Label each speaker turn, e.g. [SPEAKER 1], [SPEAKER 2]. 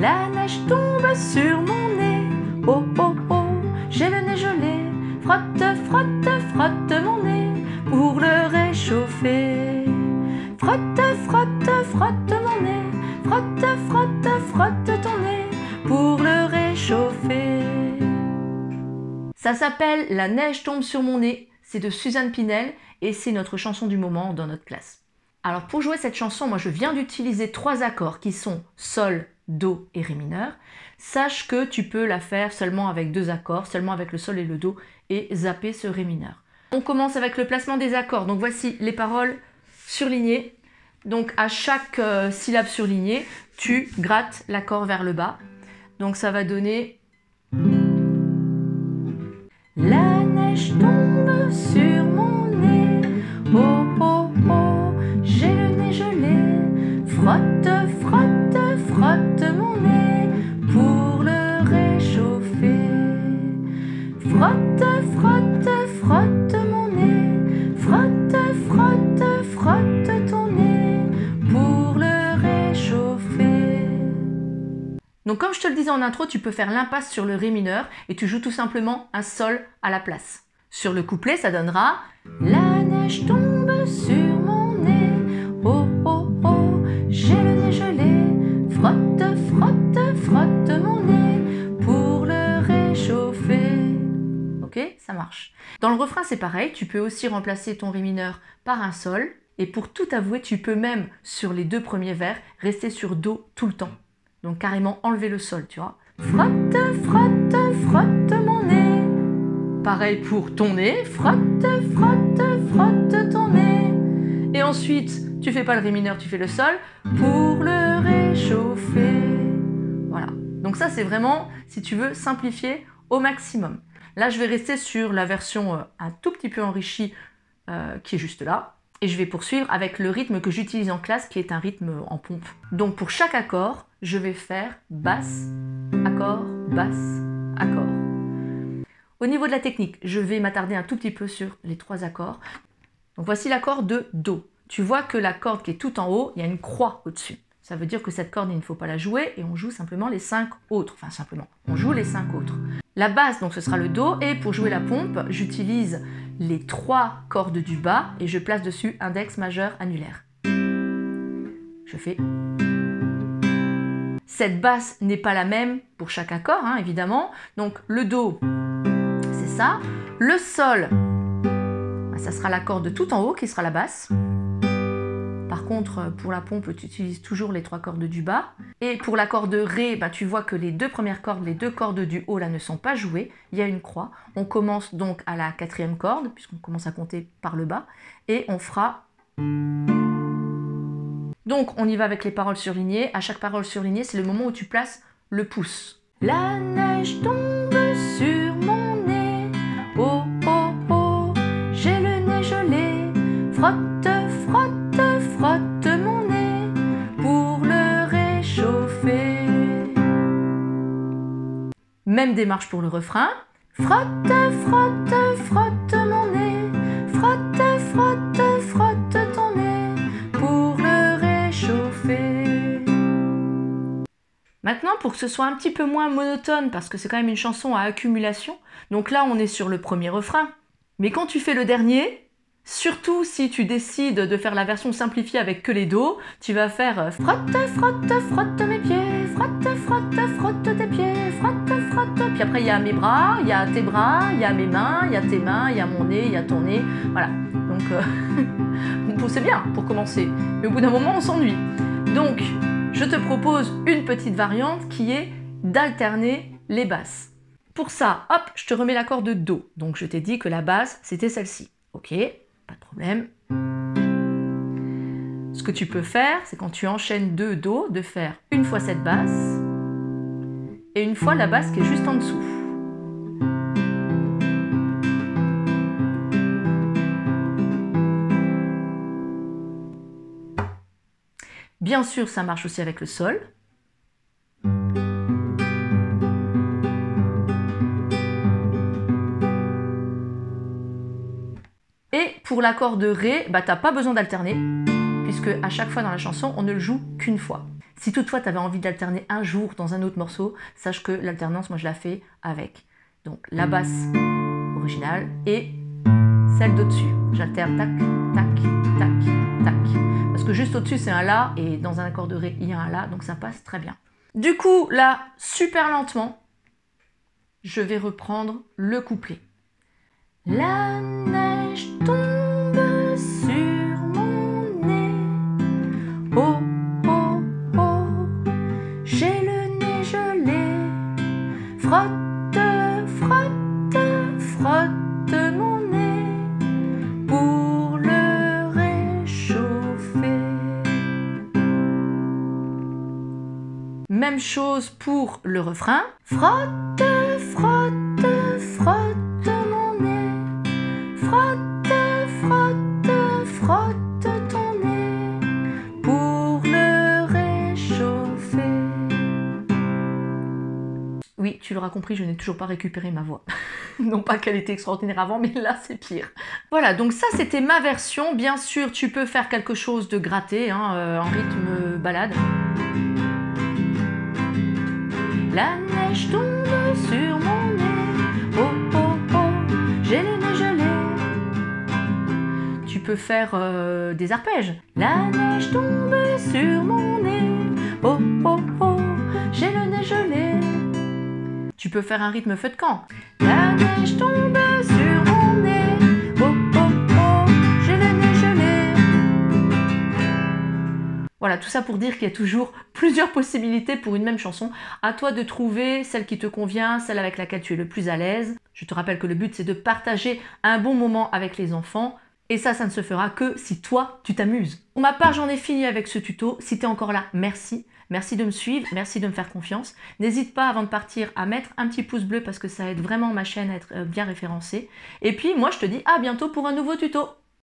[SPEAKER 1] La neige tombe sur mon nez, oh oh oh, j'ai le nez gelé. Frotte, frotte, frotte mon nez pour le réchauffer. Frotte, frotte, frotte mon nez, frotte, frotte, frotte ton nez pour le réchauffer. Ça s'appelle La neige tombe sur mon nez, c'est de Suzanne Pinel et c'est notre chanson du moment dans notre classe. Alors pour jouer cette chanson, moi je viens d'utiliser 3 accords qui sont Sol, Do et Ré mineur. Sache que tu peux la faire seulement avec 2 accords, seulement avec le Sol et le Do et zapper ce Ré mineur. On commence avec le placement des accords, donc voici les paroles surlignées. Donc à chaque syllabe surlignée, tu grattes l'accord vers le bas. Donc ça va donner... La neige tombe sur mon nez, oh oh oh, j'ai le nez gelé. Frotte, frotte, frotte mon nez pour le réchauffer. Frotte, frotte, frotte mon nez, frotte, frotte, frotte ton nez pour le réchauffer. Donc comme je te le disais en intro, tu peux faire l'impasse sur le Ré mineur et tu joues tout simplement un Sol à la place. Sur le couplet, ça donnera La neige tombe sur mon nez, oh oh oh, j'ai le nez gelé. Frotte, frotte, frotte mon nez pour le réchauffer. Ok, ça marche. Dans le refrain, c'est pareil, tu peux aussi remplacer ton Ré mineur par un Sol. Et pour tout avouer, tu peux même, sur les 2 premiers vers, rester sur Do tout le temps. Donc carrément enlever le Sol, tu vois. Frotte, frotte, frotte mon nez. Pareil pour ton nez. Frotte, frotte, frotte ton nez. Et ensuite, tu fais pas le Ré mineur, tu fais le Sol pour le réchauffer. Voilà. Donc ça, c'est vraiment, si tu veux, simplifier au maximum. Là, je vais rester sur la version un tout petit peu enrichie qui est juste là. Et je vais poursuivre avec le rythme que j'utilise en classe, qui est un rythme en pompe. Donc pour chaque accord, je vais faire basse, accord, basse, accord. Au niveau de la technique, je vais m'attarder un tout petit peu sur les 3 accords. Donc voici l'accord de Do. Tu vois que la corde qui est tout en haut, il y a une croix au-dessus. Ça veut dire que cette corde, il ne faut pas la jouer et on joue simplement les 5 autres. Enfin simplement, on joue les 5 autres. La basse, donc ce sera le Do, et pour jouer la pompe, j'utilise les 3 cordes du bas et je place dessus index majeur annulaire. Je fais... Cette basse n'est pas la même pour chaque accord, hein, évidemment. Donc le Do, c'est ça. Le Sol, ça sera la corde tout en haut qui sera la basse. Par contre, pour la pompe, tu utilises toujours les 3 cordes du bas. Et pour l'accord de Ré, tu vois que les 2 premières cordes, les 2 cordes du haut là ne sont pas jouées. Il y a une croix. On commence donc à la 4e corde, puisqu'on commence à compter par le bas. Et on fera... Donc on y va avec les paroles surlignées. À chaque parole surlignée, c'est le moment où tu places le pouce. La neige tombe sur mon nez, oh oh oh, j'ai le nez gelé. Frotte, frotte, frotte mon nez pour le réchauffer. Même démarche pour le refrain. Frotte, frotte, frotte mon nez. Frotte, frotte, frotte ton nez pour le réchauffer. Maintenant, pour que ce soit un petit peu moins monotone, parce que c'est quand même une chanson à accumulation, donc là on est sur le premier refrain. Mais quand tu fais le dernier, surtout si tu décides de faire la version simplifiée avec que les Do, tu vas faire frotte, frotte, frotte mes pieds, frotte, frotte, frotte tes pieds, frotte, frotte. Puis après il y a mes bras, il y a tes bras, il y a mes mains, il y a tes mains, il y a mon nez, il y a ton nez. Voilà. Donc c'est bien pour commencer. Mais au bout d'un moment on s'ennuie. Donc je te propose une petite variante qui est d'alterner les basses. Pour ça, hop, je te remets l'accord de Do. Donc je t'ai dit que la basse c'était celle-ci. Ok, pas de problème. Ce que tu peux faire, c'est quand tu enchaînes 2 Do, de faire une fois cette basse et une fois la basse qui est juste en dessous. Bien sûr, ça marche aussi avec le Sol. Et pour l'accord de Ré, t'as pas besoin d'alterner, puisque à chaque fois dans la chanson, on ne le joue qu'une fois. Si toutefois tu avais envie d'alterner un jour dans un autre morceau, sache que l'alternance, moi je la fais avec donc la basse originale et celle d'au-dessus. J'alterne tac, tac, tac, tac. Parce que juste au-dessus c'est un La et dans un accord de Ré il y a un La, donc ça passe très bien. Du coup là, super lentement, je vais reprendre le couplet. La neige tombe sur mon nez. Oh, oh, oh, j'ai le nez gelé. Frotte, frotte, frotte mon nez pour le réchauffer. Même chose pour le refrain. Frotte, frotte, frotte mon nez. Frotte, frotte, frotte ton nez pour le réchauffer. Oui, tu l'auras compris, je n'ai toujours pas récupéré ma voix. Non pas qu'elle était extraordinaire avant, mais là c'est pire. Voilà, donc ça c'était ma version. Bien sûr, tu peux faire quelque chose de gratté, hein, en rythme balade. La neige tombe sur mon nez. Oh, oh, oh, j'ai le nez gelé. Tu peux faire des arpèges. La neige tombe sur mon nez. Oh, oh, oh, j'ai le nez gelé. Tu peux faire un rythme feu de camp. La neige tombe sur mon nez. Oh, oh, oh, j'ai le nez gelé. Voilà, tout ça pour dire qu'il y a toujours plusieurs possibilités pour une même chanson. À toi de trouver celle qui te convient, celle avec laquelle tu es le plus à l'aise. Je te rappelle que le but c'est de partager un bon moment avec les enfants. Et ça ne se fera que si toi, tu t'amuses. Pour ma part, j'en ai fini avec ce tuto. Si tu es encore là, merci. Merci de me suivre, merci de me faire confiance. N'hésite pas avant de partir à mettre un petit pouce bleu parce que ça aide vraiment ma chaîne à être bien référencée. Et puis moi, je te dis à bientôt pour un nouveau tuto.